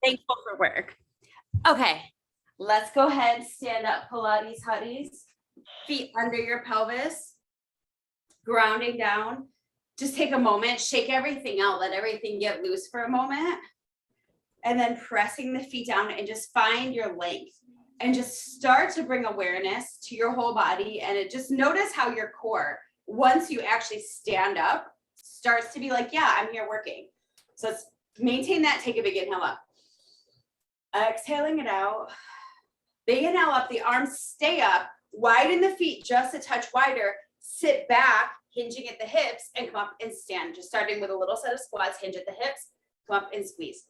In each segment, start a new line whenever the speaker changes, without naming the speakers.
Thankful for work. Okay, let's go ahead, stand up, Pilates Hotties. Feet under your pelvis, grounding down. Just take a moment, shake everything out, let everything get loose for a moment. And then pressing the feet down and just find your length. And just start to bring awareness to your whole body. And just notice how your core, once you actually stand up, starts to be like, yeah, I'm here working. So let's maintain that, take a big inhale up. Exhaling it out. Big inhale up, the arms stay up, widen the feet just a touch wider, sit back, hinging at the hips, and come up and stand. Just starting with a little set of squats, hinge at the hips, come up and squeeze.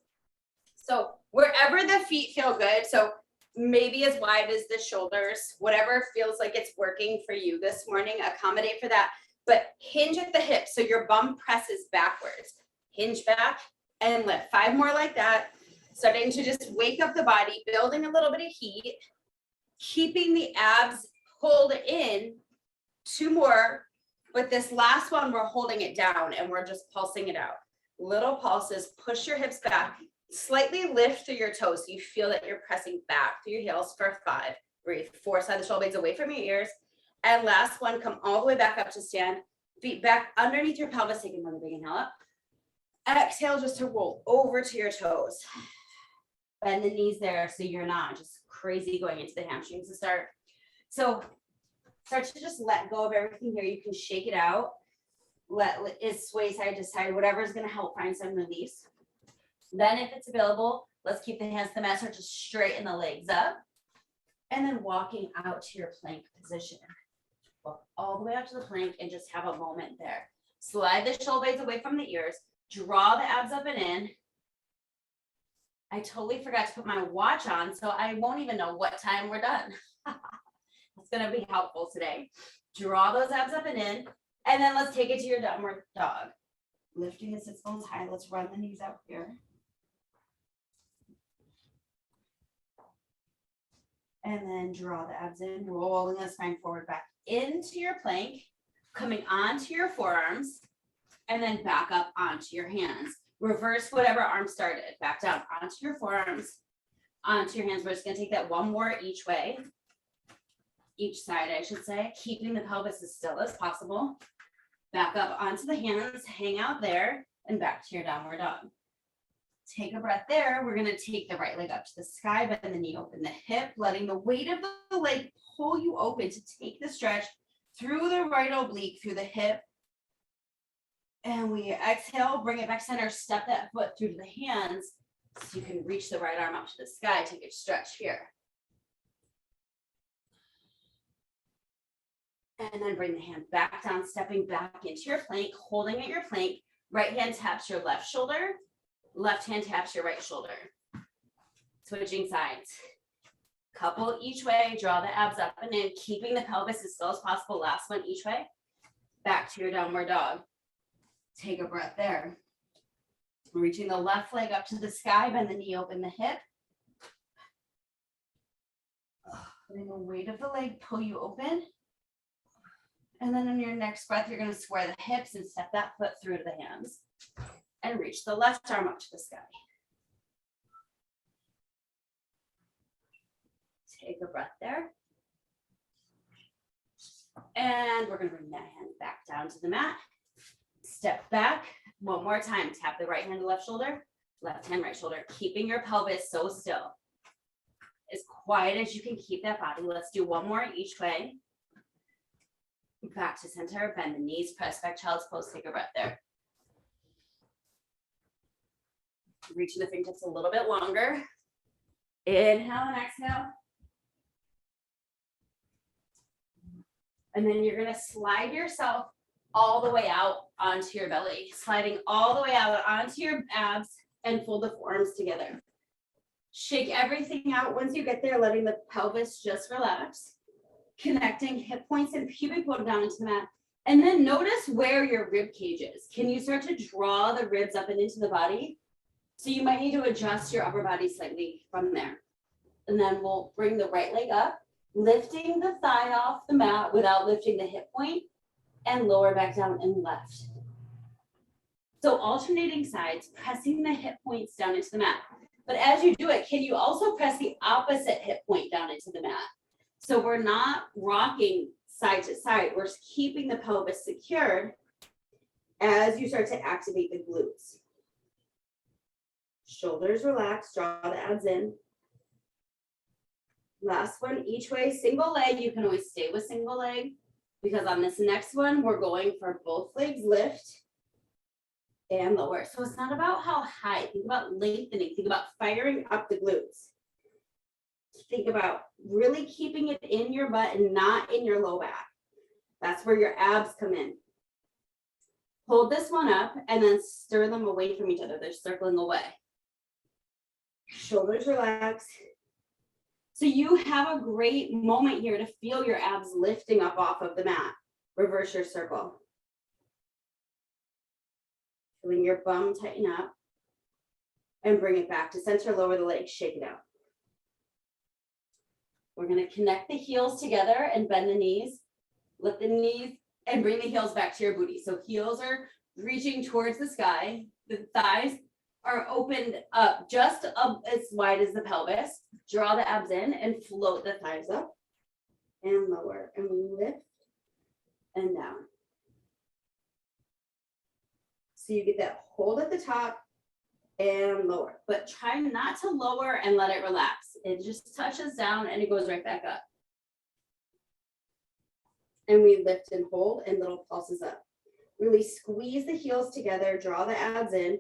So wherever the feet feel good, so maybe as wide as the shoulders, whatever feels like it's working for you this morning, accommodate for that, but hinge at the hips so your bum presses backwards. Hinge back and lift. 5 more like that. Starting to just wake up the body, building a little bit of heat, keeping the abs pulled in. 2 more, but this last one, we're holding it down and we're just pulsing it out. Little pulses, push your hips back, slightly lift through your toes so you feel that you're pressing back through your heels for 5. Breathe, 4, slide the shoulder blades away from your ears. And last one, come all the way back up to stand, feet back underneath your pelvis, take another big inhale up. Exhale just to roll over to your toes. Bend the knees there so you're not just crazy going into the hamstrings to start. So start to just let go of everything here. You can shake it out. Let it sway side to side, whatever is going to help find some release. Then if it's available, let's keep the hands to the mat, start to straighten the legs up. And then walking out to your plank position. Walk all the way out to the plank and just have a moment there. Slide the shoulder blades away from the ears. Draw the abs up and in. I totally forgot to put my watch on, so I won't even know what time we're done. That's going to be helpful today. Draw those abs up and in, and then let's take it to your downward dog. Lifting the sits bones high. Let's run the knees out here. And then draw the abs in, rolling the spine forward back into your plank, coming onto your forearms, and then back up onto your hands. Reverse whatever arm started, back down onto your forearms, onto your hands. We're just gonna take that 1 more each way, each side, I should say, keeping the pelvis as still as possible. Back up onto the hands, hang out there, and back to your downward dog. Take a breath there. We're gonna take the right leg up to the sky, bend the knee, open the hip, letting the weight of the leg pull you open to take the stretch through the right oblique, through the hip. And we exhale, bring it back center, step that foot through to the hands so you can reach the right arm up to the sky. Take a stretch here. And then bring the hand back down, stepping back into your plank, holding at your plank. Right hand taps your left shoulder, left hand taps your right shoulder. Switching sides. Couple each way, draw the abs up and in, keeping the pelvis as still as possible. Last one each way. Back to your downward dog. Take a breath there. Reaching the left leg up to the sky, bend the knee, open the hip. Letting the weight of the leg pull you open. And then on your next breath, you're going to square the hips and step that foot through to the hands. And reach the left arm up to the sky. Take a breath there. And we're going to bring that hand back down to the mat. Step back 1 more time. Tap the right hand to left shoulder, left hand right shoulder, keeping your pelvis so still. As quiet as you can keep that body. Let's do 1 more each way. Back to center, bend the knees, press back, child's pose, take a breath there. Reaching the fingertips a little bit longer. Inhale and exhale. And then you're gonna slide yourself all the way out onto your belly, sliding all the way out onto your abs and fold the forearms together. Shake everything out once you get there, letting the pelvis just relax, connecting hip points and pubic bone down into the mat. And then notice where your rib cage is. Can you start to draw the ribs up and into the body? So you might need to adjust your upper body slightly from there. And then we'll bring the right leg up, lifting the thigh off the mat without lifting the hip point, and lower back down and left. So alternating sides, pressing the hip points down into the mat. But as you do it, can you also press the opposite hip point down into the mat? So we're not rocking side to side. We're keeping the pelvis secured as you start to activate the glutes. Shoulders relaxed, draw the abs in. Last one, each way, single leg. You can always stay with single leg because on this next one, we're going for both legs lift and lower. So it's not about how high. Think about lengthening. Think about firing up the glutes. Think about really keeping it in your butt and not in your low back. That's where your abs come in. Hold this one up and then stir them away from each other. They're circling away. Shoulders relaxed. So you have a great moment here to feel your abs lifting up off of the mat. Reverse your circle. Feeling your bum tighten up and bring it back to center, lower the legs, shake it out. We're gonna connect the heels together and bend the knees, lift the knees and bring the heels back to your booty. So heels are reaching towards the sky. The thighs are opened up just up as wide as the pelvis. Draw the abs in and float the thighs up and lower. And we lift and down. So you get that hold at the top and lower, but try not to lower and let it relax. It just touches down and it goes right back up. And we lift and hold and little pulses up. Really squeeze the heels together, draw the abs in.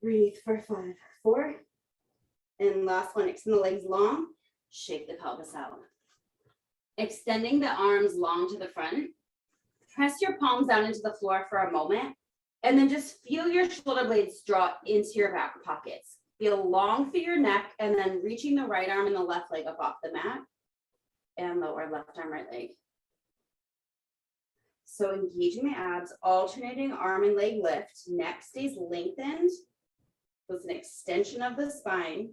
Breathe for 5, 4. And last one, extend the legs long, shake the pelvis out. Extending the arms long to the front. Press your palms down into the floor for a moment, and then just feel your shoulder blades draw into your back pockets. Feel long through your neck, and then reaching the right arm and the left leg up off the mat, and lower left arm, right leg. So engaging the abs, alternating arm and leg lift, neck stays lengthened. So it's an extension of the spine.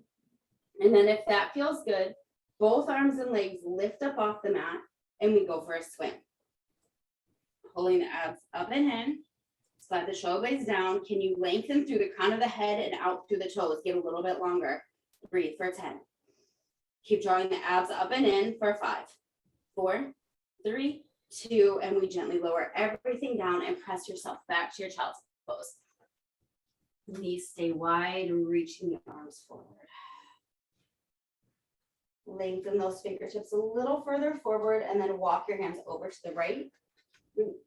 And then if that feels good, both arms and legs lift up off the mat, and we go for a swing. Pulling the abs up and in, slide the shoulder blades down. Can you lengthen through the crown of the head and out through the toes? Get a little bit longer. Breathe for 10. Keep drawing the abs up and in for 5, 4, 3, 2, and we gently lower everything down and press yourself back to your child's pose. Knees stay wide, reaching the arms forward. Lengthen those fingertips a little further forward and then walk your hands over to the right.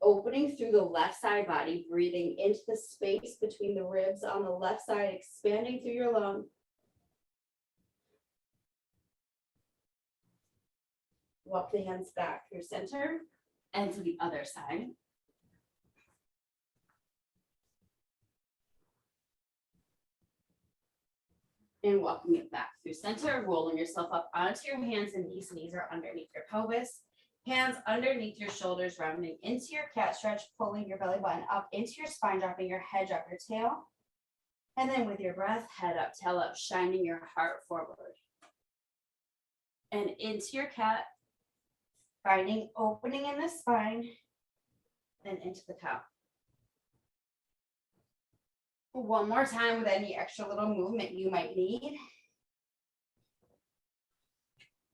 Opening through the left side body, breathing into the space between the ribs on the left side, expanding through your lung. Walk the hands back through center and to the other side. And walking it back through center, rolling yourself up onto your hands and knees. Knees are underneath your pelvis. Hands underneath your shoulders, rounding into your cat stretch, pulling your belly button up into your spine, dropping your head, drop your tail. And then with your breath, head up, tail up, shining your heart forward. And into your cat, finding opening in the spine, and into the cow. One more time with any extra little movement you might need.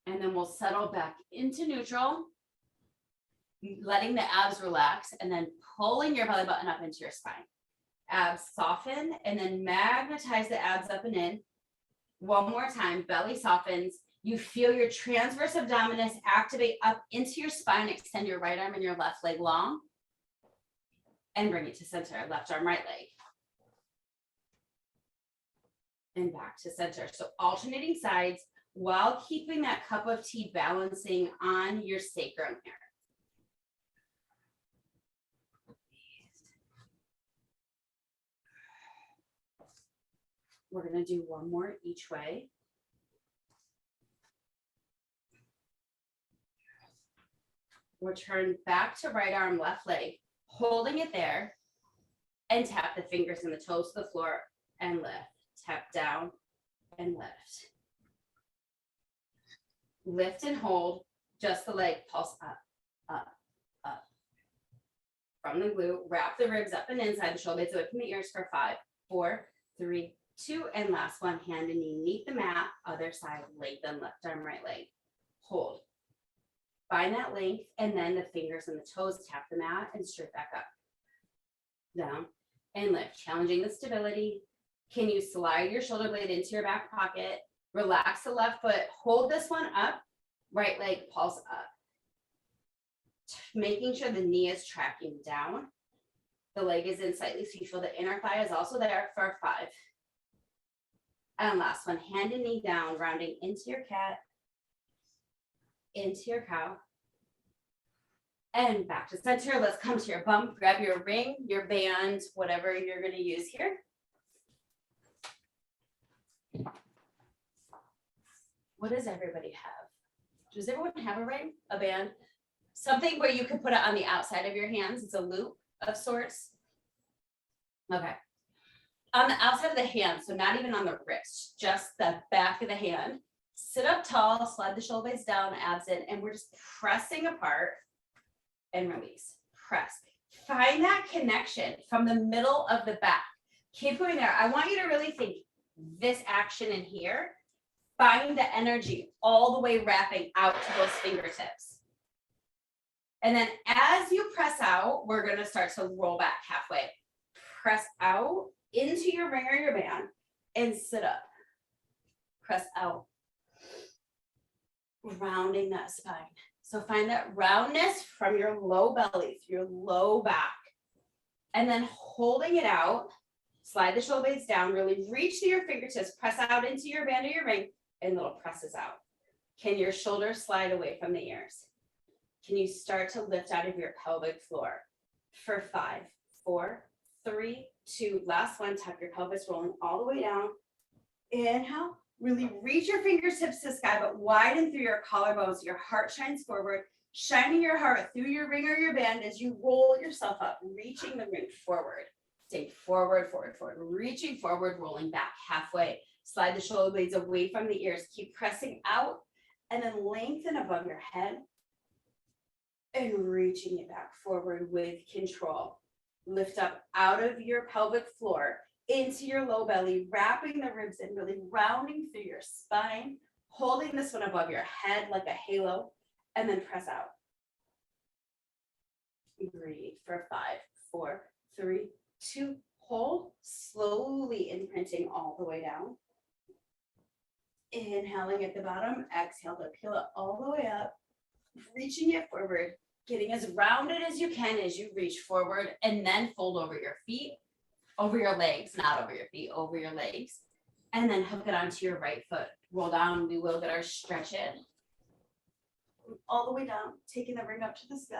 And then we'll settle back into neutral, letting the abs relax and then pulling your belly button up into your spine. Abs soften and then magnetize the abs up and in. One more time, belly softens. You feel your transverse abdominis activate up into your spine. Extend your right arm and your left leg long. And bring it to center, left arm, right leg. And back to center. So alternating sides while keeping that cup of tea balancing on your sacrum here. We're going to do one more each way. Return back to right arm, left leg, holding it there, and tap the fingers and the toes to the floor and lift. Tap down and lift. Lift and hold, just the leg, pulse up, up, up. from the glute, wrap the ribs up and inside, the shoulder blades away from the ears for 5, 4, 3, 2, and last one, hand and knee meet the mat, other side, lengthen left arm, right leg, hold. Find that length, and then the fingers and the toes tap the mat and straight back up, down, and lift, challenging the stability. Can you slide your shoulder blade into your back pocket, relax the left foot, hold this one up, right leg pulse up. Making sure the knee is tracking down, the leg is in slightly, so you feel the inner thigh is also there for 5. And last one, hand and knee down, rounding into your cat, into your cow, and back to center. Let's come to your bump, grab your ring, your band, whatever you're going to use here. What does everybody have? Does everyone have a ring, a band? Something where you can put it on the outside of your hands. It's a loop of sorts. Okay. On the outside of the hand, so not even on the wrist, just the back of the hand. Sit up tall, slide the shoulder blades down, abs in, and we're just pressing apart and release. Press. Find that connection from the middle of the back. Keep going there. I want you to really think this action in here. Find the energy all the way wrapping out to those fingertips. And then as you press out, we're going to start to roll back halfway. Press out into your ring or your band and sit up. Press out. Rounding that spine. So find that roundness from your low belly, through your low back. And then holding it out, slide the shoulder blades down, really reach to your fingertips, press out into your band or your ring, and little presses out. Can your shoulders slide away from the ears? Can you start to lift out of your pelvic floor? For 5, 4, 3, 2, last one, tuck your pelvis rolling all the way down. Inhale, really reach your fingertips to the sky, but widen through your collarbones. Your heart shines forward, shining your heart through your ring or your band as you roll yourself up, reaching the ring forward. Stay forward, forward, forward, reaching forward, rolling back halfway. Slide the shoulder blades away from the ears. Keep pressing out and then lengthen above your head and reaching it back forward with control. Lift up out of your pelvic floor into your low belly, wrapping the ribs in, really rounding through your spine, holding this one above your head like a halo, and then press out. Breathe for 5, 4, 3, 2, hold, slowly imprinting all the way down. Inhaling at the bottom, exhale to peel it all the way up, reaching it forward, getting as rounded as you can as you reach forward, and then fold over your feet, over your legs, not over your feet, over your legs, and then hook it onto your right foot. Roll down, we will get our stretch in. All the way down, taking the ring up to the sky.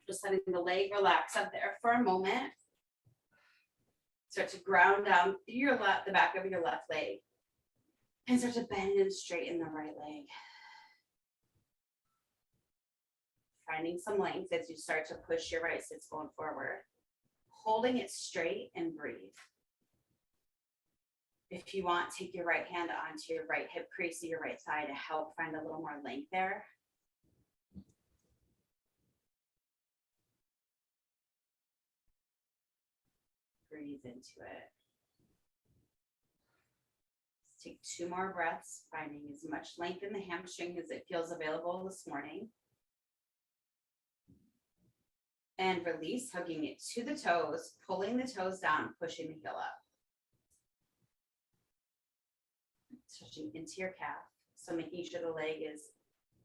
Just letting the leg relax up there for a moment. Start to ground down through your left, the back of your left leg. And start to bend and straighten the right leg. Finding some length as you start to push your right sits going forward. Holding it straight and breathe. If you want, take your right hand onto your right hip crease of your right thigh to help find a little more length there. Breathe into it. Let's take 2 more breaths, finding as much length in the hamstring as it feels available this morning. And release, hugging it to the toes, pulling the toes down, pushing the heel up. Touching into your calf. So making sure the leg is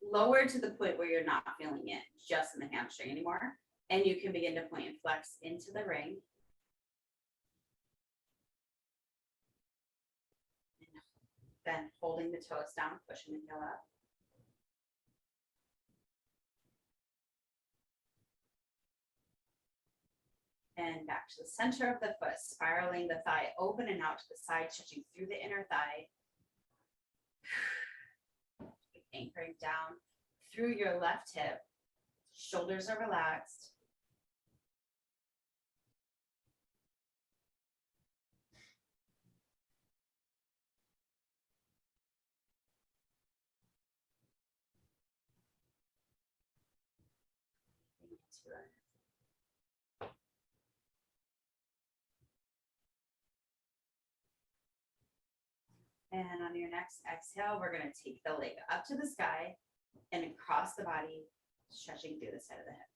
lowered to the point where you're not feeling it just in the hamstring anymore. And you can begin to point and flex into the ring. Then holding the toes down, pushing the heel up. And back to the center of the foot, spiraling the thigh open and out to the side, stretching through the inner thigh. Anchoring down through your left hip. Shoulders are relaxed. to that. And on your next exhale, we're going to take the leg up to the sky and across the body, stretching through the side of the hip.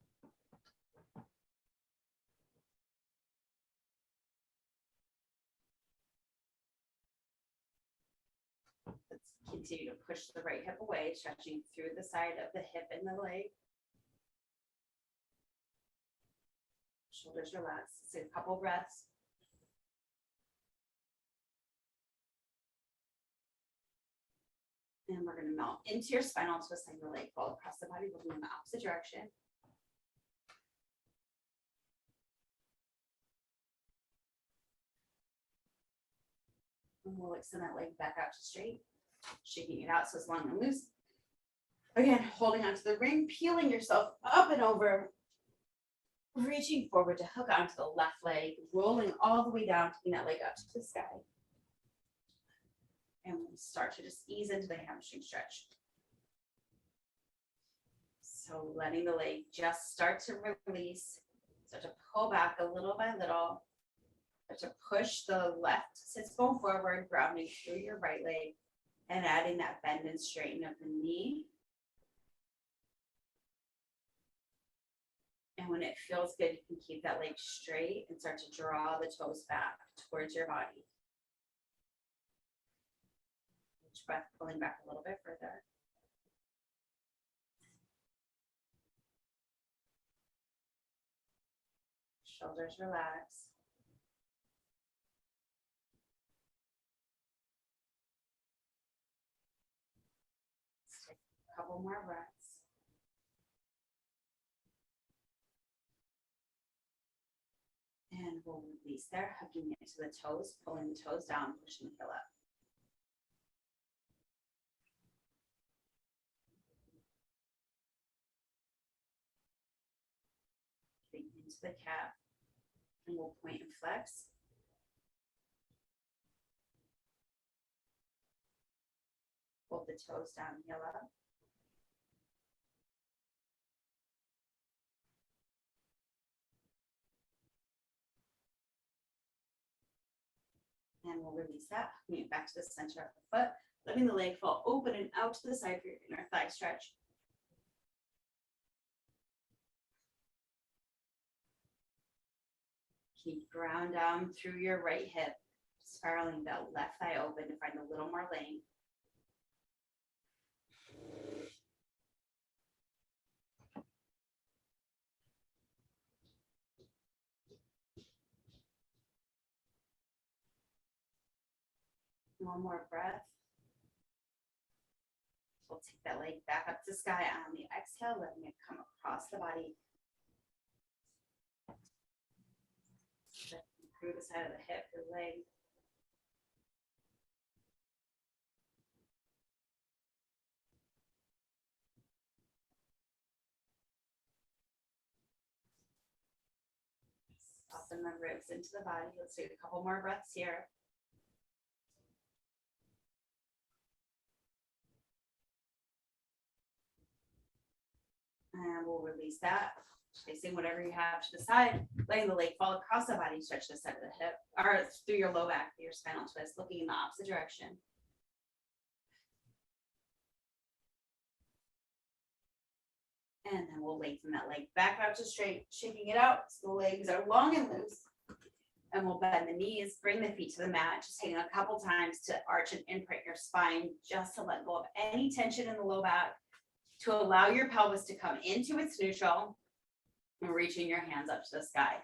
Let's continue to push the right hip away, stretching through the side of the hip and the leg. Shoulders relax. Let's take a couple breaths. And we're going to melt into your spinal twist, like the leg fall across the body, moving in the opposite direction. And we'll extend that leg back out to straight, shaking it out so it's long and loose. Again, holding onto the ring, peeling yourself up and over, reaching forward to hook onto the left leg, rolling all the way down, taking that leg up to the sky. And we'll start to just ease into the hamstring stretch. So letting the leg just start to release, start to pull back a little by little, start to push the left sits bone forward, grounding through your right leg, and adding that bend and straighten of the knee. And when it feels good, you can keep that leg straight and start to draw the toes back towards your body. Each breath pulling back a little bit further. Shoulders relax. Let's take a couple more breaths. And we'll release there, hooking it to the toes, pulling the toes down, pushing the heel up. Getting into the calf, and we'll point and flex. Pull the toes down, heel up. And we'll release that, bring it back to the center of the foot, letting the leg fall open and out to the side for your inner thigh stretch. Keep ground down through your right hip, spiraling that left thigh open to find a little more length. One more breath. We'll take that leg back up to sky on the exhale, letting it come across the body. Through the side of the hip, the leg. Soften the ribs into the body. Let's take a couple more breaths here. And we'll release that, placing whatever you have to the side, letting the leg fall across the body, stretch the side of the hip, or through your low back, through your spinal twist, looking in the opposite direction. And then we'll lengthen that leg back out to straight, shaking it out so the legs are long and loose. And we'll bend the knees, bring the feet to the mat, just taking a couple times to arch and imprint your spine, just to let go of any tension in the low back, to allow your pelvis to come into its neutral, and reaching your hands up to the sky.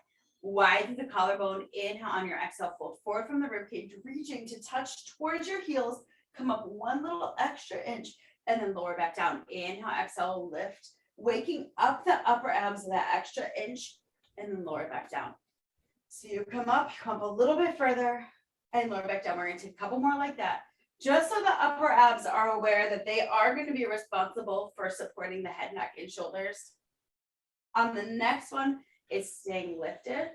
Widen the collarbone, inhale on your exhale, fold forward from the ribcage, reaching to touch towards your heels, come up one little extra inch, and then lower back down. Inhale, exhale, lift, waking up the upper abs of that extra inch, and then lower back down. So you come up a little bit further, and lower back down. We're gonna take a couple more like that, just so the upper abs are aware that they are going to be responsible for supporting the head, neck, and shoulders. On the next one, it's staying lifted.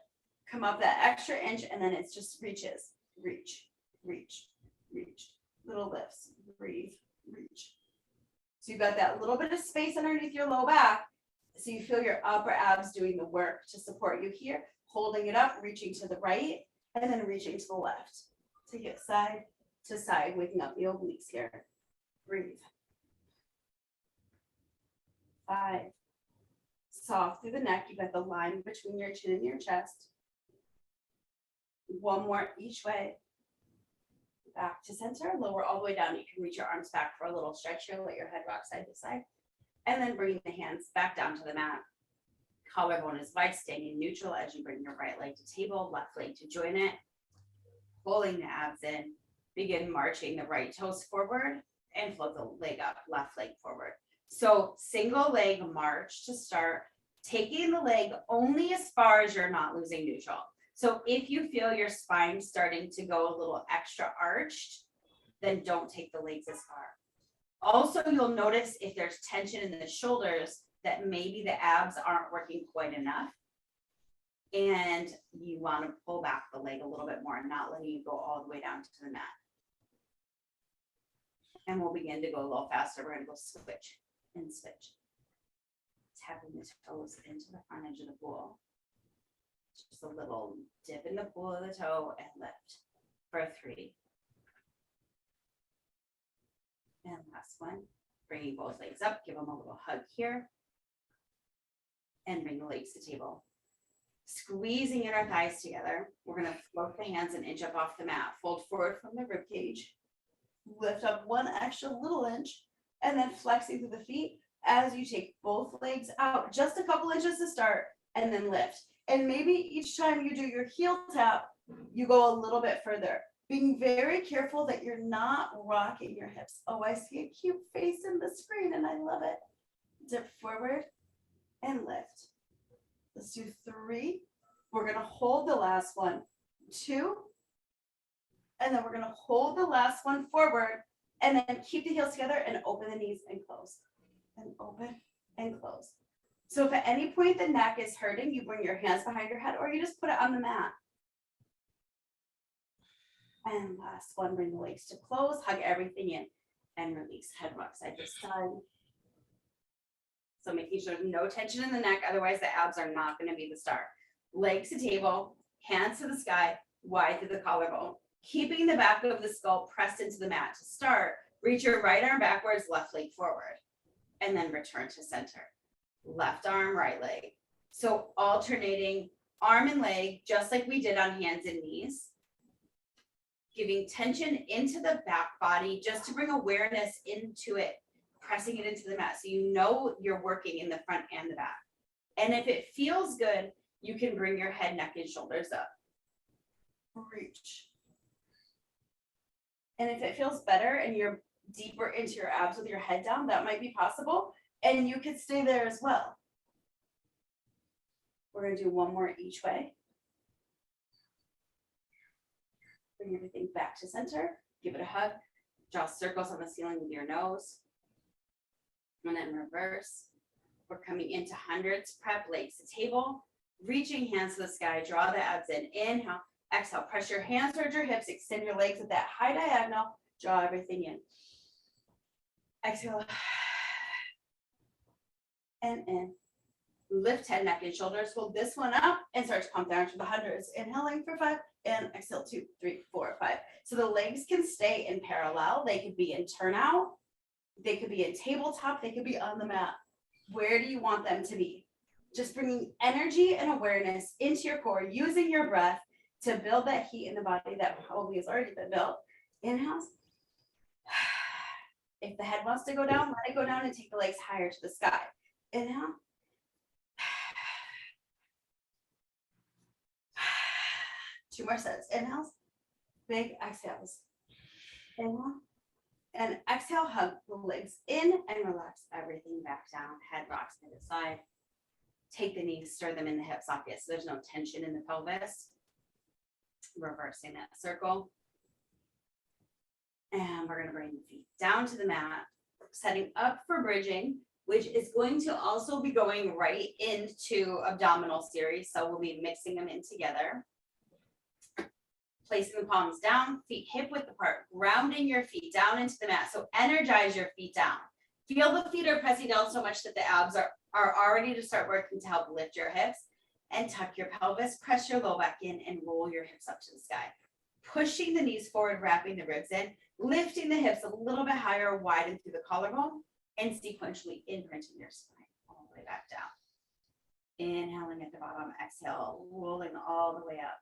Come up that extra inch, and then it's just reaches, reach, reach, reach. Little lifts, breathe, reach. So you've got that little bit of space underneath your low back, So you feel your upper abs doing the work to support you here, holding it up, reaching to the right, and then reaching to the left. Take it side to side, waking up the obliques here. Breathe. 5. Soft through the neck. You got the line between your chin and your chest. 1 more each way. Back to center, lower all the way down. You can reach your arms back for a little stretch here. Let your head rock side to side. And then bring the hands back down to the mat. Collarbone is wide, staying in neutral as you bring your right leg to table, left leg to join it. Pulling the abs in. Begin marching the right toes forward and float the leg up, left leg forward. So single leg march to start, taking the leg only as far as you're not losing neutral. So if you feel your spine starting to go a little extra arched, then don't take the legs as far. Also, you'll notice if there's tension in the shoulders that maybe the abs aren't working quite enough. And you want to pull back the leg a little bit more, not letting you go all the way down to the mat. And we'll begin to go a little faster. We're going to go switch and switch. Tapping the toes into the front edge of the pool. Just a little dip in the pool of the toe and lift for 3. And last one, bringing both legs up, give them a little hug here. And bring the legs to table. Squeezing in our thighs together. We're going to float the hands an inch up off the mat. Fold forward from the rib cage. Lift up 1 extra little inch. And then flexing through the feet as you take both legs out. Just a couple inches to start. And then lift. And maybe each time you do your heel tap, you go a little bit further. Being very careful that you're not rocking your hips. Oh, I see a cute face in the screen and I love it. Dip forward and lift. Let's do 3. We're going to hold the last one. 2. And then we're going to hold the last one forward and then keep the heels together and open the knees and close. And open and close. So if at any point the neck is hurting, you bring your hands behind your head or you just put it on the mat. And last one, bring the legs to close, hug everything in and release. Head rock side to side. So making sure there's no tension in the neck, otherwise the abs are not going to be the start. Legs to table, hands to the sky, wide through the collarbone. Keeping the back of the skull pressed into the mat to start. Reach your right arm backwards, left leg forward. And then return to center. Left arm, right leg. So alternating arm and leg, just like we did on hands and knees. Giving tension into the back body just to bring awareness into it, pressing it into the mat so you know you're working in the front and the back. And if it feels good, you can bring your head, neck, and shoulders up. Reach. And if it feels better and you're deeper into your abs with your head down, that might be possible. And you could stay there as well. We're going to do 1 more each way. Bring everything back to center. Give it a hug. Draw circles on the ceiling with your nose. And then reverse. We're coming into hundreds. Prep legs to table. Reaching hands to the sky. Draw the abs in. Inhale. Exhale. Press your hands towards your hips. Extend your legs at that high diagonal. Draw everything in. Exhale. And in. Lift head, neck, and shoulders. Hold this one up and start to pump down to the hundreds. Inhaling for 5 and exhale 2, 3, 4, 5. So the legs can stay in parallel. They could be in turnout. They could be in tabletop. They could be on the mat. Where do you want them to be? Just bringing energy and awareness into your core, using your breath to build that heat in the body that probably has already been built. Inhale. If the head wants to go down, let it go down and take the legs higher to the sky. Inhale. 2 more sets. Inhales. Big exhales. Inhale. And exhale, hug the legs in and relax everything back down. Head rocks to the side. Take the knees, stir them in the hip socket so there's no tension in the pelvis. Reversing that circle. And we're going to bring the feet down to the mat, setting up for bridging, which is going to also be going right into abdominal series. So we'll be mixing them in together. Placing the palms down, feet hip width apart, grounding your feet down into the mat. So energize your feet down. Feel the feet are pressing down so much that the abs are are already to start working to help lift your hips and tuck your pelvis, press your low back in and roll your hips up to the sky. Pushing the knees forward, wrapping the ribs in, lifting the hips a little bit higher, widen through the collarbone, and sequentially imprinting your spine all the way back down. Inhaling at the bottom, exhale, rolling all the way up.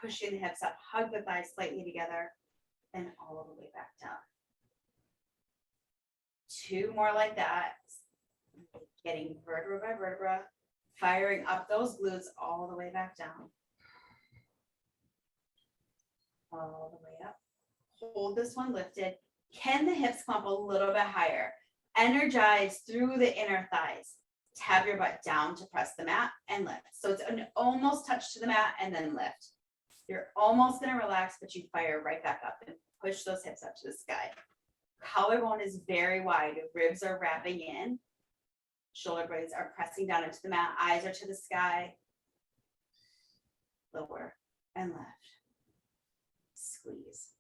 Pushing the hips up, hug the thighs slightly together, and all the way back down. 2 more like that. Getting vertebra by vertebra, firing up those glutes all the way back down. All the way up. Hold this one lifted. Can the hips come up a little bit higher? Energize through the inner thighs. Tap your butt down to press the mat and lift. So it's an almost touch to the mat and then lift. You're almost going to relax, but you fire right back up and push those hips up to the sky. Collarbone is very wide. Ribs are wrapping in. Shoulder blades are pressing down into the mat. Eyes are to the sky. Lower and left. Squeeze.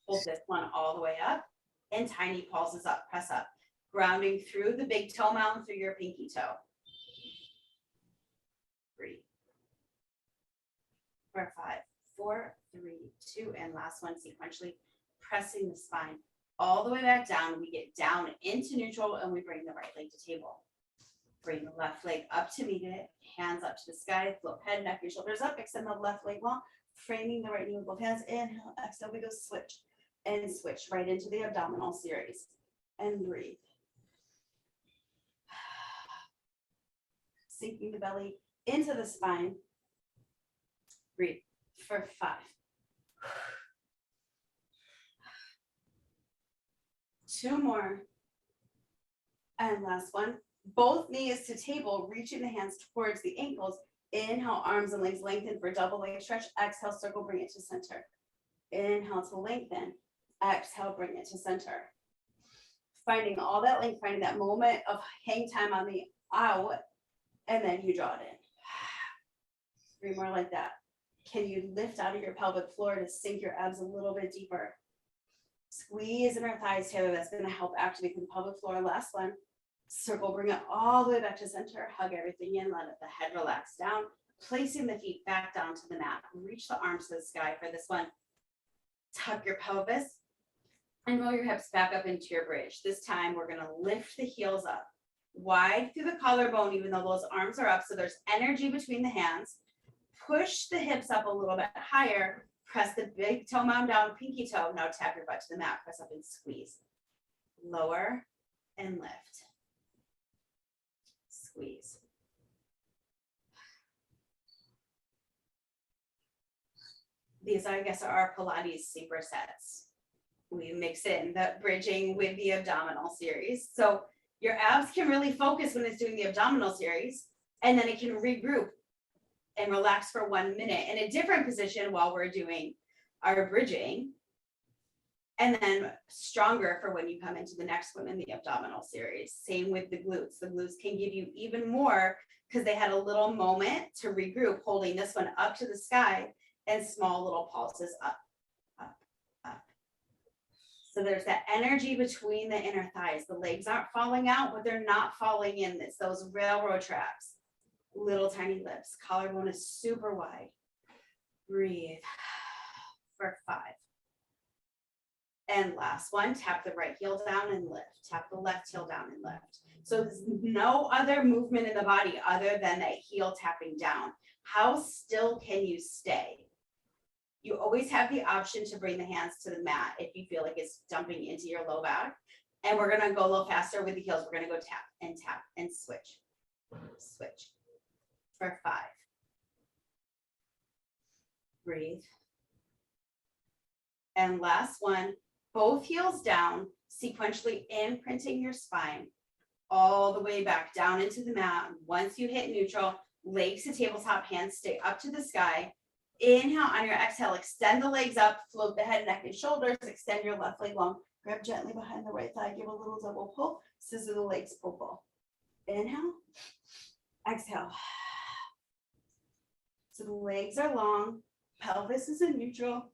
Hold this one all the way up. And tiny pulses up, press up. Grounding through the big toe mound through your pinky toe. Breathe. For 5, 4, 3, 2, and last one sequentially. Pressing the spine all the way back down. We get down into neutral and we bring the right leg to table. Bring the left leg up to meet it. Hands up to the sky. Float head, neck, your shoulders up. Extend the left leg long. Framing the right knee with both hands. Inhale, exhale, we go switch. And switch right into the abdominal series. And breathe. Sinking the belly into the spine. Breathe for 5. 2 more. And last one. Both knees to table, reaching the hands towards the ankles. Inhale, arms and legs lengthen for double leg stretch. Exhale, circle, bring it to center. Inhale to lengthen. Exhale, bring it to center. Finding all that length, finding that moment of hang time on the out, and then you draw it in. 3 more like that. Can you lift out of your pelvic floor to sink your abs a little bit deeper? Squeeze in our thighs together. That's going to help activate the pelvic floor. Last one. Circle, bring it all the way back to center. Hug everything in. Let the head relax down. Placing the feet back down to the mat. Reach the arms to the sky for this one. Tuck your pelvis and roll your hips back up into your bridge. This time we're going to lift the heels up. Wide through the collarbone, even though those arms are up. So there's energy between the hands. Push the hips up a little bit higher. Press the big toe mound down, pinky toe. Now tap your butt to the mat. Press up and squeeze. Lower and lift. Squeeze. These, I guess, are our Pilates supersets. We mix in the bridging with the abdominal series. So your abs can really focus when it's doing the abdominal series, and then it can regroup and relax for 1 minute in a different position while we're doing our bridging. And then stronger for when you come into the next one in the abdominal series. Same with the glutes. The glutes can give you even more because they had a little moment to regroup, holding this one up to the sky and small little pulses up, up, up. So there's that energy between the inner thighs. The legs aren't falling out, but they're not falling in. It's those railroad tracks. Little tiny lifts. Collarbone is super wide. Breathe for 5. And last one, tap the right heel down and lift. Tap the left heel down and lift. So there's no other movement in the body other than that heel tapping down. How still can you stay? You always have the option to bring the hands to the mat if you feel like it's dumping into your low back. And we're going to go a little faster with the heels. We're going to go tap and switch. Switch for 5. Breathe. And last one, both heels down, sequentially imprinting your spine all the way back down into the mat. Once you hit neutral, legs to tabletop, hands stay up to the sky. Inhale on your exhale, extend the legs up, float the head, neck, and shoulders, extend your left leg long, grab gently behind the right thigh, give a little double pull, scissor the legs, pull. Inhale, exhale. So the legs are long, pelvis is in neutral,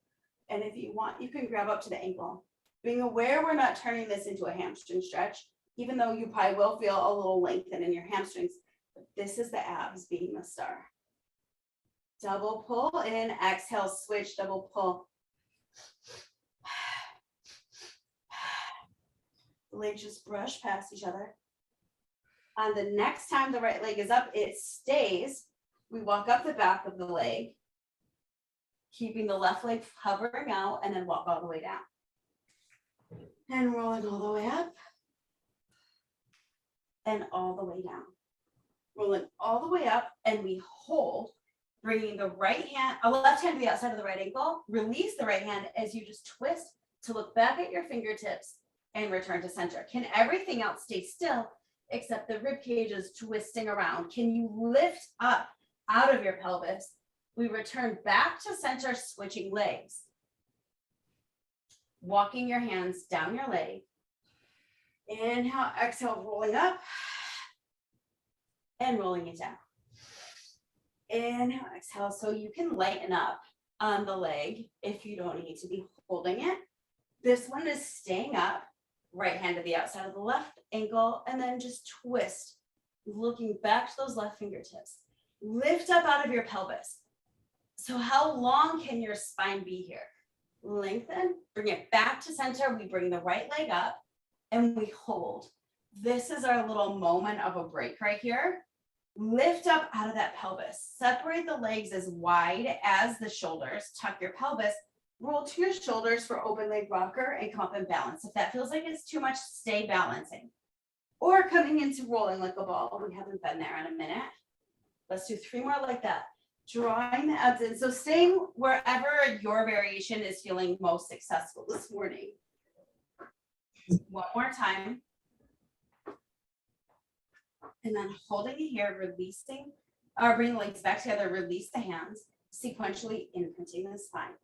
and if you want, you can grab up to the ankle. Being aware we're not turning this into a hamstring stretch, even though you probably will feel a little lengthen in your hamstrings. But this is the abs being the star. Double pull in, exhale, switch, double pull. The legs just brush past each other. On the next time the right leg is up, it stays. We walk up the back of the leg, keeping the left leg hovering out, and then walk all the way down. And rolling all the way up. And all the way down. Rolling all the way up, and we hold, bringing the right hand, a left hand to the outside of the right ankle. Release the right hand as you just twist to look back at your fingertips and return to center. Can everything else stay still except the rib cage is twisting around? Can you lift up out of your pelvis? We return back to center, switching legs. Walking your hands down your leg. Inhale, exhale, rolling up and rolling it down. Inhale, exhale, so you can lighten up on the leg if you don't need to be holding it. This one is staying up, right hand to the outside of the left ankle, and then just twist, looking back to those left fingertips. Lift up out of your pelvis. So how long can your spine be here? Lengthen, bring it back to center. We bring the right leg up and we hold. This is our little moment of a break right here. Lift up out of that pelvis. Separate the legs as wide as the shoulders. Tuck your pelvis. Roll to your shoulders for open leg rocker and come up and balance. If that feels like it's too much, stay balancing. Or coming into rolling like a ball. We haven't been there in a minute. Let's do 3 more like that. Drawing the abs in. So staying wherever your variation is feeling most successful this morning. One more time. And then holding it here, releasing, or bring the legs back together, release the hands, sequentially imprinting the spine.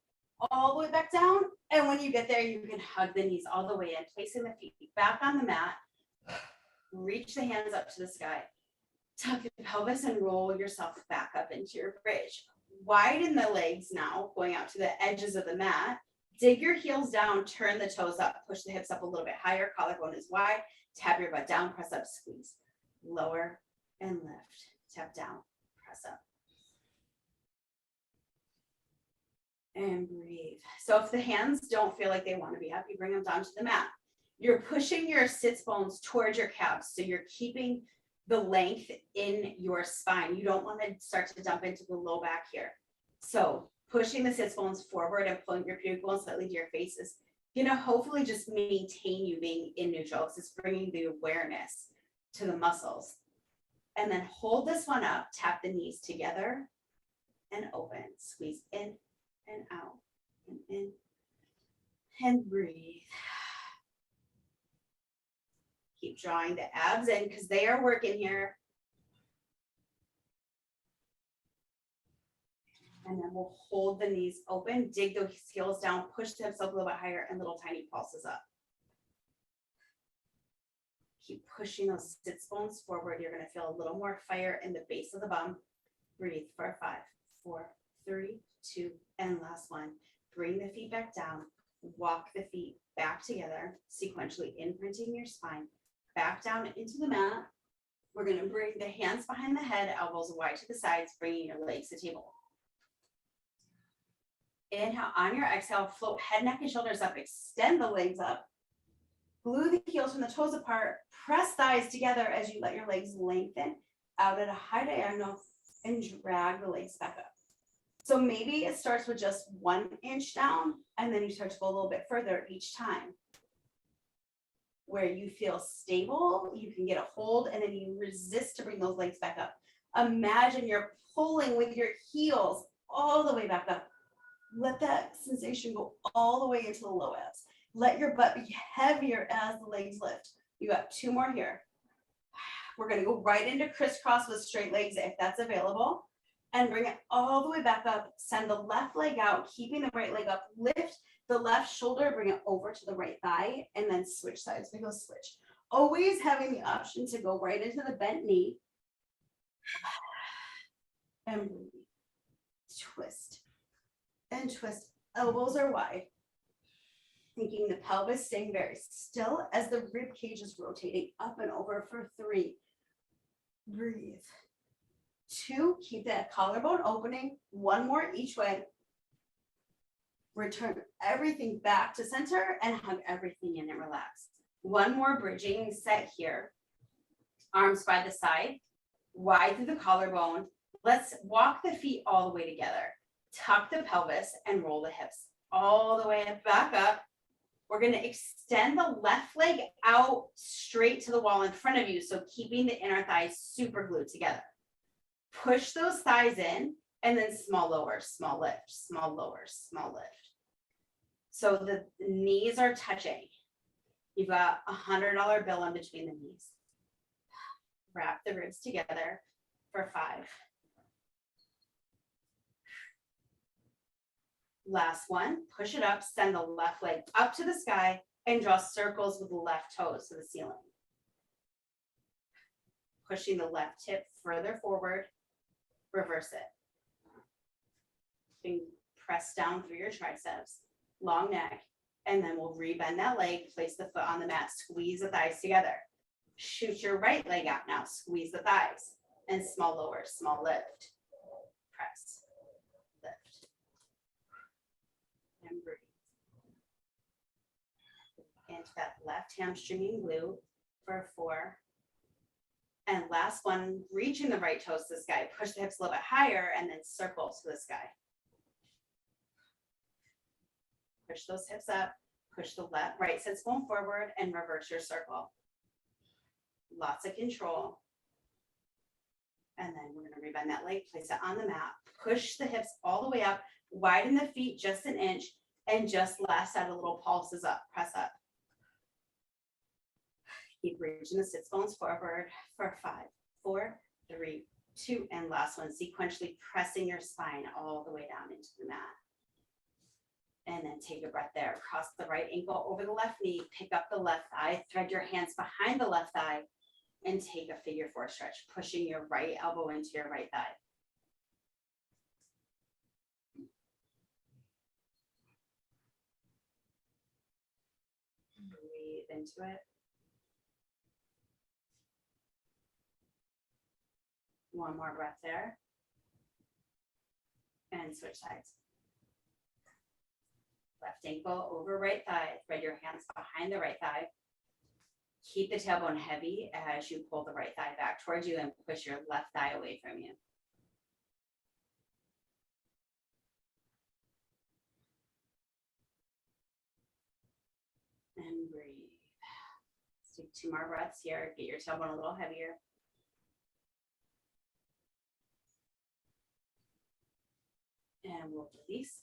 All the way back down. And when you get there, you can hug the knees all the way in, placing the feet back on the mat. Reach the hands up to the sky. Tuck your pelvis and roll yourself back up into your bridge. Widen the legs now, going out to the edges of the mat. Dig your heels down, turn the toes up, push the hips up a little bit higher, collarbone is wide, tap your butt down, press up, squeeze. Lower and lift, tap down, press up. And breathe. So if the hands don't feel like they want to be up, you bring them down to the mat. You're pushing your sits bones towards your calves, so you're keeping the length in your spine. You don't want to start to dump into the low back here. So pushing the sits bones forward and pulling your pubic bone slightly to your face is going to hopefully just maintain you being in neutral. It's just bringing the awareness to the muscles. And then hold this one up, tap the knees together and open. Squeeze in and out and in and breathe. Keep drawing the abs in because they are working here. And then we'll hold the knees open, dig those heels down, push the hips up a little bit higher, and little tiny pulses up. Keep pushing those sits bones forward. You're going to feel a little more fire in the base of the bum. Breathe for 5, 4, 3, 2, and last one. Bring the feet back down. Walk the feet back together, sequentially imprinting your spine. Back down into the mat. We're going to bring the hands behind the head, elbows wide to the sides, bringing your legs to the table. Inhale, on your exhale, float head, neck, and shoulders up. Extend the legs up. Glue the heels from the toes apart. Press thighs together as you let your legs lengthen out at a high diagonal and drag the legs back up. So maybe it starts with just 1 inch down, and then you start to go a little bit further each time. Where you feel stable, you can get a hold, and then you resist to bring those legs back up. Imagine you're pulling with your heels all the way back up. Let that sensation go all the way into the low abs. Let your butt be heavier as the legs lift. You got 2 more here. We're going to go right into crisscross with straight legs if that's available. And bring it all the way back up. Send the left leg out, keeping the right leg up. Lift the left shoulder, bring it over to the right thigh, and then switch sides. We go switch. Always having the option to go right into the bent knee. And breathe. Twist. And twist. Elbows are wide. Thinking the pelvis staying very still as the rib cage is rotating up and over for 3. Breathe. 2, keep that collarbone opening. 1 more each way. Return everything back to center and hug everything in and relax. 1 more bridging set here. Arms by the side, wide through the collarbone. Let's walk the feet all the way together. Tuck the pelvis and roll the hips all the way back up. We're going to extend the left leg out straight to the wall in front of you. So keeping the inner thighs super glued together. Push those thighs in and then small lower, small lift, small lower, small lift. So the knees are touching. You've got a $100 bill in between the knees. Wrap the ribs together for 5. Last one, push it up, send the left leg up to the sky and draw circles with the left toes to the ceiling. Pushing the left hip further forward, reverse it. And press down through your triceps, long neck, and then we'll rebend that leg, place the foot on the mat, squeeze the thighs together. Shoot your right leg out now, squeeze the thighs, and small lower, small lift. Press, lift, and breathe. Into that left hamstring glute for 4. And last one, reaching the right toes to the sky, push the hips a little bit higher, and then circle to the sky. Push those hips up, push the left, right sits bone forward, and reverse your circle. Lots of control. And then we're going to rebend that leg, place it on the mat, push the hips all the way up, widen the feet just an inch, and just last set of little pulses up, press up. Keep reaching the sits bones forward for 5, 4, 3, 2, and last one, sequentially pressing your spine all the way down into the mat. And then take a breath there. Cross the right ankle over the left knee, pick up the left thigh, thread your hands behind the left thigh, and take a figure 4 stretch, pushing your right elbow into your right thigh. Breathe into it. One more breath there. And switch sides. Left ankle over right thigh, thread your hands behind the right thigh. Keep the tailbone heavy as you pull the right thigh back towards you and push your left thigh away from you. And breathe. Let's take 2 more breaths here. Get your tailbone a little heavier. And we'll release.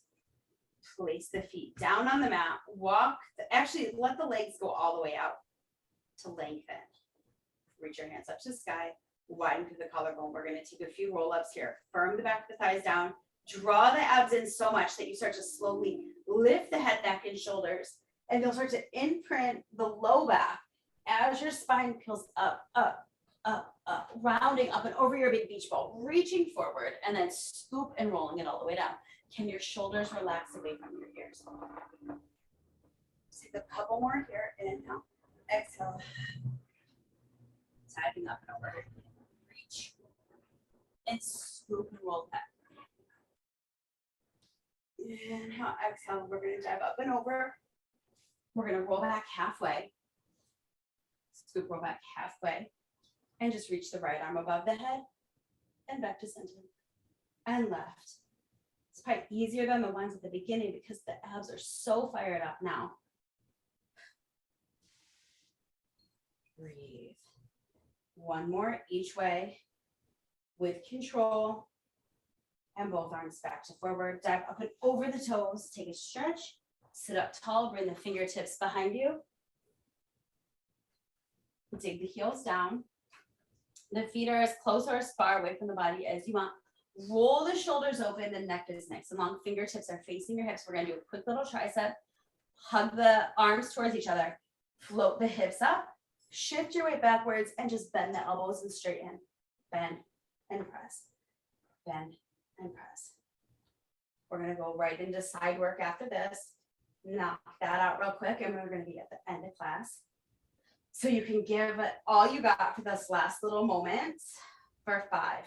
Place the feet down on the mat. Walk, actually let the legs go all the way out to lengthen. Reach your hands up to the sky. Widen through the collarbone. We're going to take a few roll-ups here. Firm the back of the thighs down. Draw the abs in so much that you start to slowly lift the head, neck, and shoulders. And you'll start to imprint the low back as your spine peels up, up, up, up, rounding up and over your big beach ball, reaching forward, and then scoop and rolling it all the way down. Can your shoulders relax away from your ears? Take a couple more here. Inhale, exhale. Diving up and over. Reach. And scoop and roll back. Inhale, exhale. We're going to dive up and over. We're going to roll back halfway. Scoop, roll back halfway. And just reach the right arm above the head. And back to center. And left. It's probably easier than the ones at the beginning because the abs are so fired up now. Breathe. One more each way with control. And both arms back to forward. Dive up and over the toes. Take a stretch. Sit up tall. Bring the fingertips behind you. Dig the heels down. The feet are as close or as far away from the body as you want. Roll the shoulders open, the neck is nice and long. Fingertips are facing your hips. We're going to do a quick little tricep. Hug the arms towards each other. Float the hips up. Shift your weight backwards and just bend the elbows and straighten. Bend and press. Bend and press. We're going to go right into side work after this. knock that out real quick, and we're going to be at the end of class. So you can give it all you got for this last little moment for 5,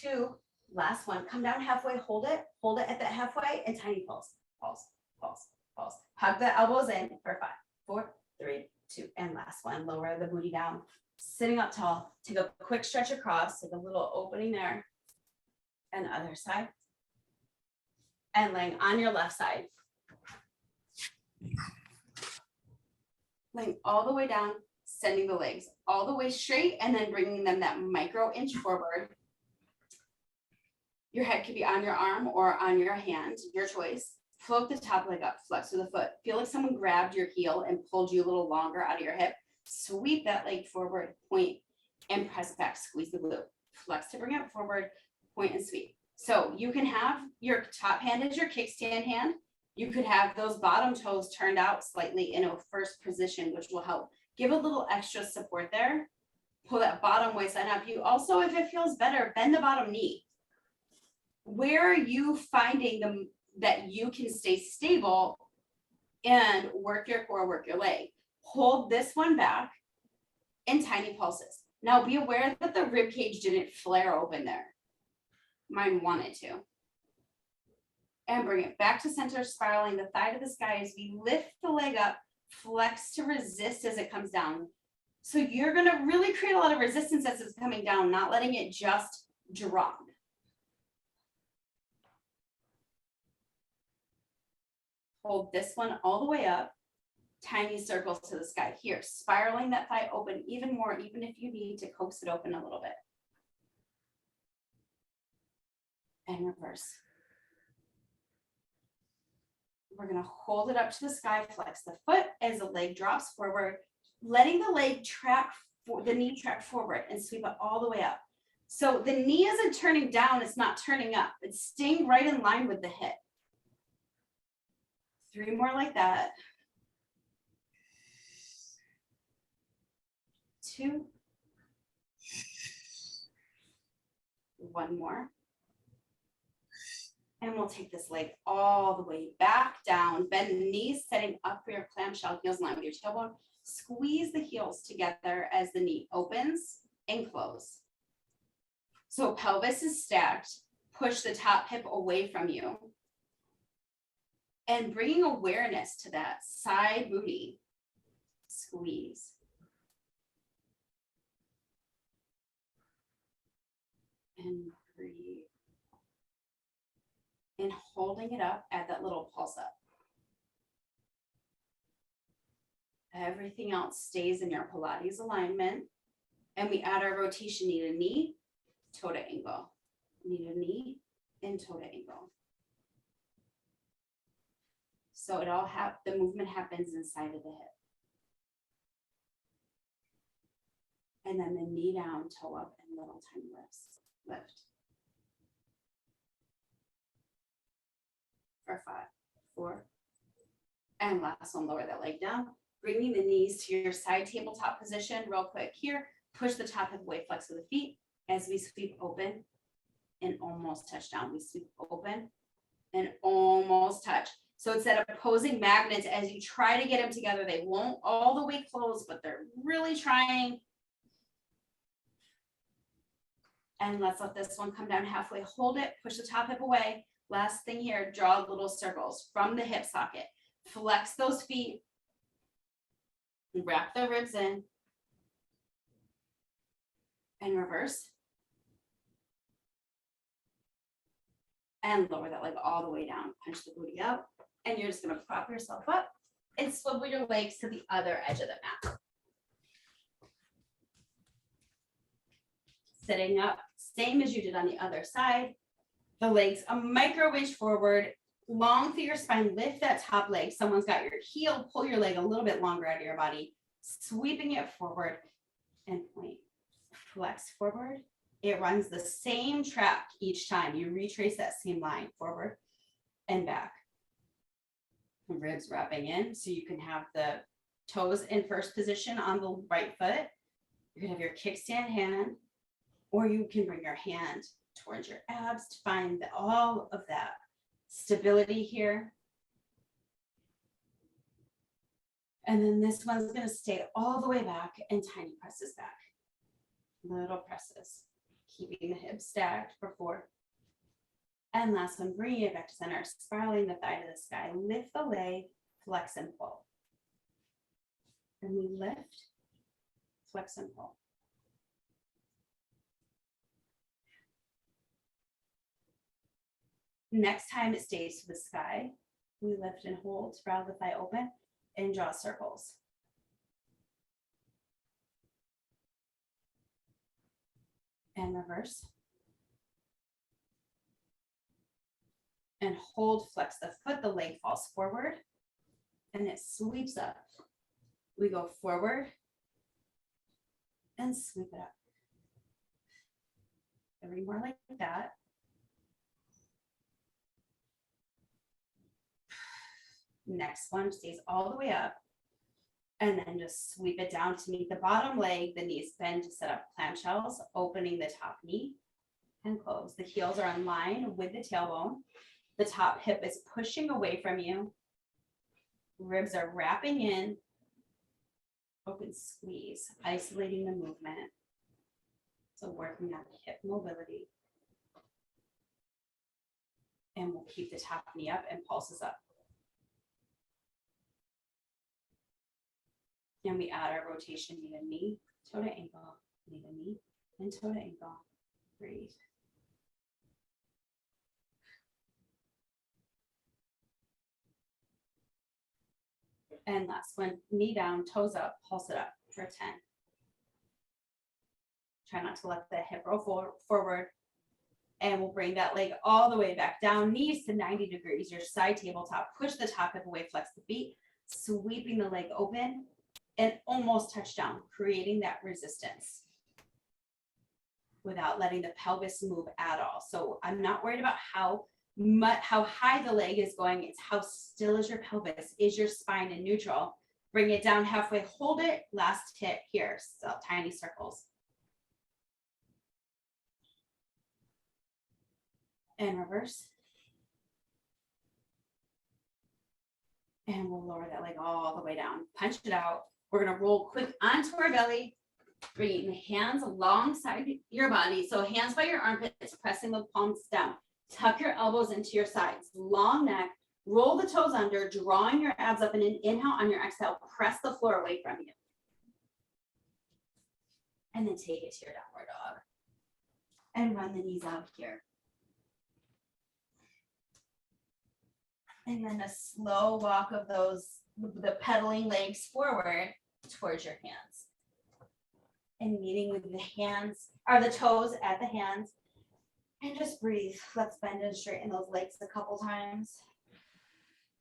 2, last one. Come down halfway, hold it at that halfway, and tiny pulse, pulse, pulse, pulse. Hug the elbows in for 5, 4, 3, 2, and last one. Lower the booty down, sitting up tall. Take a quick stretch across, take a little opening there, and other side, and laying on your left side. Laying all the way down, sending the legs all the way straight, and then bringing them that micro inch forward. Your head could be on your arm or on your hand, your choice. Float the top leg up, flex with the foot. Feel like someone grabbed your heel and pulled you a little longer out of your hip. Sweep that leg forward, point, and press back, squeeze the glute. Flex to bring it forward, point and sweep. So you can have your top hand as your kickstand hand. You could have those bottom toes turned out slightly in a first position, which will help give a little extra support there. Pull that bottom waistline up. You also, if it feels better, bend the bottom knee. Where are you finding that you can stay stable and work your core, work your leg? Hold this one back in tiny pulses. Now be aware that the rib cage didn't flare open there. Mine wanted to. And bring it back to center, spiraling the thigh to the sky as we lift the leg up, flex to resist as it comes down. So you're gonna really create a lot of resistance as it's coming down, not letting it just drop. Hold this one all the way up, tiny circles to the sky. Here, spiraling that thigh open even more, even if you need to coax it open a little bit. And reverse. We're gonna hold it up to the sky, flex the foot as the leg drops forward, letting the leg track, the knee track forward and sweep it all the way up. So the knee isn't turning down, it's not turning up. It's staying right in line with the hip. 3 more like that. 2. 1 more. And we'll take this leg all the way back down. Bend the knees, setting up for your clamshell, heels in line with your tailbone. Squeeze the heels together as the knee opens and close. So pelvis is stacked. Push the top hip away from you. And bringing awareness to that side booty. Squeeze. And breathe. And holding it up, add that little pulse up. Everything else stays in your Pilates alignment. And we add our rotation knee to knee, toe to ankle. Knee to knee, and toe to ankle. So it all the movement happens inside of the hip. And then the knee down, toe up, and little tiny lifts. Lift. For 5, 4, and last one, lower that leg down, bringing the knees to your side tabletop position real quick here. Push the top hip away, flex with the feet as we sweep open and almost touch down. We sweep open and almost touch. So it's that opposing magnets as you try to get them together. They won't all the way close, but they're really trying. And let's let this one come down halfway. Hold it, push the top hip away. Last thing here, draw little circles from the hip socket. Flex those feet. Wrap the ribs in. And reverse. And lower that leg all the way down. Punch the booty out. And you're just going to prop yourself up and swivel your legs to the other edge of the mat. Sitting up, same as you did on the other side. The legs a micro inch forward, long through your spine, lift that top leg. Someone's got your heel, pull your leg a little bit longer out of your body, sweeping it forward and point. Flex forward. It runs the same track each time. You retrace that same line forward and back. Ribs wrapping in so you can have the toes in first position on the right foot. You can have your kickstand hand, or you can bring your hand towards your abs to find all of that Stability here. And then this one's going to stay all the way back and tiny presses back. Little presses. Keeping the hips stacked for 4. And last one, bringing it back to center, spiraling the thigh to the sky. Lift the leg, flex and pull. And we lift, flex and pull. Next time it stays to the sky, we lift and hold, spiral the thigh open, and draw circles. And reverse. And hold, flex the foot, the leg falls forward, and it sweeps up. We go forward and sweep it up. 3 more like that. Next one stays all the way up, and then just sweep it down to meet the bottom leg. The knees bend to set up clamshells, opening the top knee and close. The heels are in line with the tailbone. The top hip is pushing away from you. Ribs are wrapping in. Open squeeze, isolating the movement. So working on hip mobility. And we'll keep the top knee up and pulses up. And we add our rotation, knee to knee, toe to ankle, knee to knee, and toe to ankle. Breathe. And last one, knee down, toes up, pulse it up for 10. Try not to let the hip roll forward. And we'll bring that leg all the way back down, knees to 90 degrees, your side tabletop. Push the top hip away, flex the feet, sweeping the leg open and almost touch down, creating that resistance without letting the pelvis move at all. So I'm not worried about how high the leg is going. It's how still is your pelvis, is your spine in neutral. Bring it down halfway, hold it, last hit here, so tiny circles. And reverse. And we'll lower that leg all the way down, punch it out. We're gonna roll quick onto our belly, bringing the hands alongside your body. So hands by your armpits, pressing the palms down. Tuck your elbows into your sides, long neck, roll the toes under, drawing your abs up, and an inhale on your exhale, press the floor away from you. And then take it to your downward dog. And run the knees out here. And then a slow walk of the pedaling legs forward towards your hands. And meeting with the hands, or the toes at the hands. And just breathe. Let's bend and straighten those legs a couple times.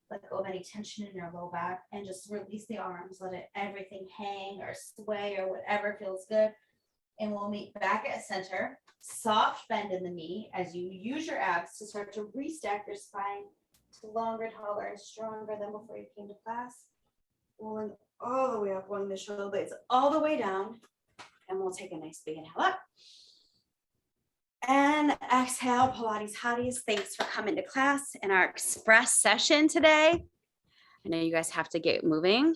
Let go of any tension in your low back and just release the arms. Let everything hang or sway or whatever feels good. And we'll meet back at center. Soft bend in the knee as you use your abs to start to restack your spine to longer, taller, and stronger than before you came to class. Rolling all the way up, rolling the shoulder blades all the way down. And we'll take a nice big inhale up. And exhale, Pilates Hotties. Thanks for coming to class in our express session today. I know you guys have to get moving.